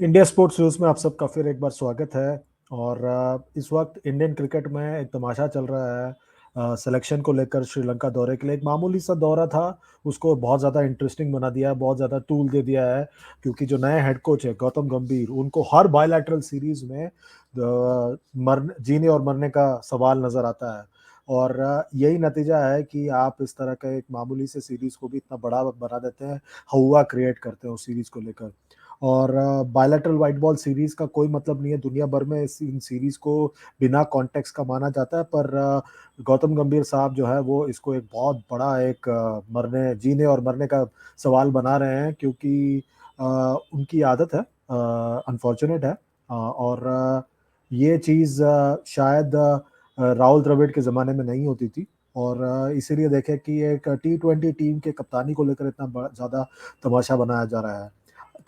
India sports news में आप सबका फिर एक बार स्वागत है। और इस वक्त इंडियन क्रिकेट में एक तमाशा चल रहा है। सिलेक्शन को लेकर श्रीलंका दौरे के लिए एक मामूली सा दौरा था, उसको बहुत ज़्यादा इंटरेस्टिंग बना दिया है, बहुत ज़्यादा तूल दे दिया है। क्योंकि जो नए हेड कोच है गौतम गंभीर, उनको हर बायलैटरल सीरीज में मरने जीने और मरने का सवाल नज़र आता है। और यही नतीजा है कि आप इस तरह का एक मामूली से सीरीज को भी इतना बड़ा बना देते हैं, हवा क्रिएट करते हैं उस सीरीज को लेकर। और बायलैटरल वाइट बॉल सीरीज का कोई मतलब नहीं है, दुनिया भर में इन सीरीज को बिना कॉन्टेक्स्ट का माना जाता है। पर गौतम गंभीर साहब जो है वो इसको एक बहुत बड़ा एक मरने जीने और मरने का सवाल बना रहे हैं, क्योंकि उनकी आदत है, अनफॉर्चुनेट है। और ये चीज़ शायद राहुल द्रविड़ के ज़माने में नहीं होती थी। और इसीलिए देखें कि एक T20 टीम के कप्तानी को लेकर इतना ज़्यादा तमाशा बनाया जा रहा है।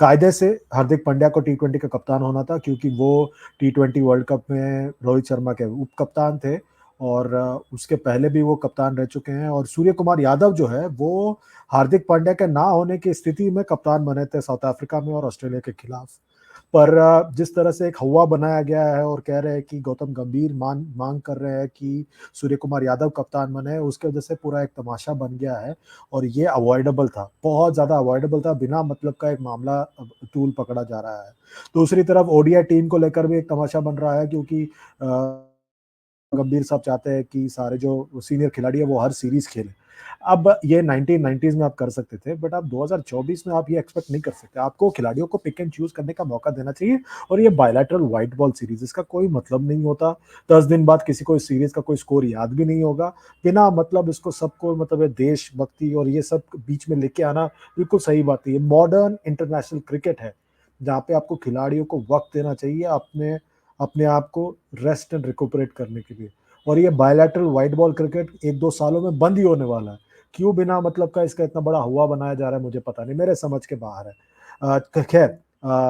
कायदे से हार्दिक पांड्या को T20 का कप्तान होना था, क्योंकि वो T20 वर्ल्ड कप में रोहित शर्मा के उप कप्तान थे। और उसके पहले भी वो कप्तान रह चुके हैं। और सूर्य कुमार यादव जो है वो हार्दिक पांड्या के ना होने की स्थिति में कप्तान बने थे साउथ अफ्रीका में और ऑस्ट्रेलिया के खिलाफ। पर जिस तरह से एक हवा बनाया गया है और कह रहे हैं कि गौतम गंभीर मांग कर रहे हैं कि सूर्य कुमार यादव कप्तान बने, उसके वजह से पूरा एक तमाशा बन गया है। और ये अवॉइडेबल था, बहुत ज़्यादा अवॉइडेबल था, बिना मतलब का एक मामला अब तूल पकड़ा जा रहा है। दूसरी तरफ ओडीआई टीम को लेकर भी एक तमाशा बन रहा है, क्योंकि गंभीर साहब चाहते हैं कि सारे जो सीनियर खिलाड़ी है वो हर सीरीज खेले। अब ये 1990s में आप कर सकते थे, बट आप 2024 में आप ये एक्सपेक्ट नहीं कर सकते। आपको खिलाड़ियों को पिक एंड चूज करने का मौका देना चाहिए। और ये बायलैटरल व्हाइट बॉल सीरीज, इसका कोई मतलब नहीं होता। 10 दिन बाद किसी को इस सीरीज का कोई स्कोर याद भी नहीं होगा। बिना मतलब इसको सबको मतलब ये देशभक्ति और ये सब बीच में लेके आना बिल्कुल सही बात है। ये मॉडर्न इंटरनेशनल क्रिकेट है, जहाँ पे आपको खिलाड़ियों को वक्त देना चाहिए अपने अपने आप को रेस्ट एंड रिकुपरेट करने के लिए। और ये बायलैटरल वाइट बॉल क्रिकेट 1-2 सालों में बंद ही होने वाला है। क्यों बिना मतलब का इसका इतना बड़ा हुआ बनाया जा रहा है, मुझे पता नहीं, मेरे समझ के बाहर है। खैर,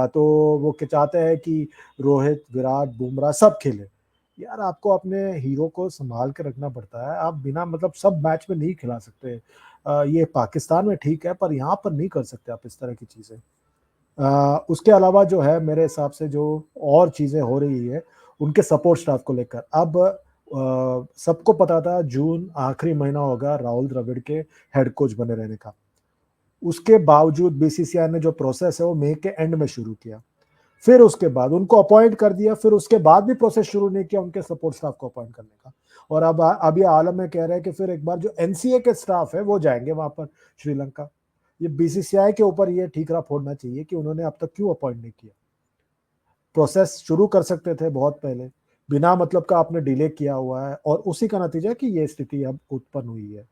तो वो क्या चाहते हैं कि रोहित, विराट, बुमराह सब खेले। यार आपको अपने हीरो को संभाल के रखना पड़ता है, आप बिना मतलब सब मैच में नहीं खिला सकते। ये पाकिस्तान में ठीक है, पर यहाँ पर नहीं कर सकते आप इस तरह की चीजें। उसके अलावा जो है मेरे हिसाब से जो और चीज़ें हो रही है उनके सपोर्ट स्टाफ को लेकर। अब सबको पता था जून आखिरी महीना होगा राहुल द्रविड़ के हेड कोच बने रहने का। उसके बावजूद बीसीसीआई ने जो प्रोसेस है वो मई के एंड में शुरू किया। फिर उसके बाद उनको अपॉइंट कर दिया, फिर उसके बाद भी प्रोसेस शुरू नहीं किया उनके सपोर्ट स्टाफ को अपॉइंट करने का। और अब ये आलम में कह रहे हैं कि फिर एक बार जो एनसीए के स्टाफ है वो जाएंगे वहां पर श्रीलंका। ये बीसीसीआई के ऊपर ये ठीकरा फोड़ना चाहिए कि उन्होंने अब तक क्यों अपॉइंट नहीं किया। प्रोसेस शुरू कर सकते थे बहुत पहले, बिना मतलब का आपने डिले किया हुआ है, और उसी का नतीजा कि ये स्थिति अब उत्पन्न हुई है।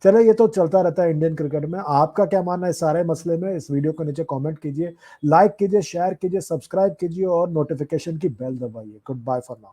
चले, ये तो चलता रहता है इंडियन क्रिकेट में। आपका क्या मानना है इस सारे मसले में? इस वीडियो को नीचे कमेंट कीजिए, लाइक कीजिए, शेयर कीजिए, सब्सक्राइब कीजिए और नोटिफिकेशन की बेल दबाइए। Good bye for now.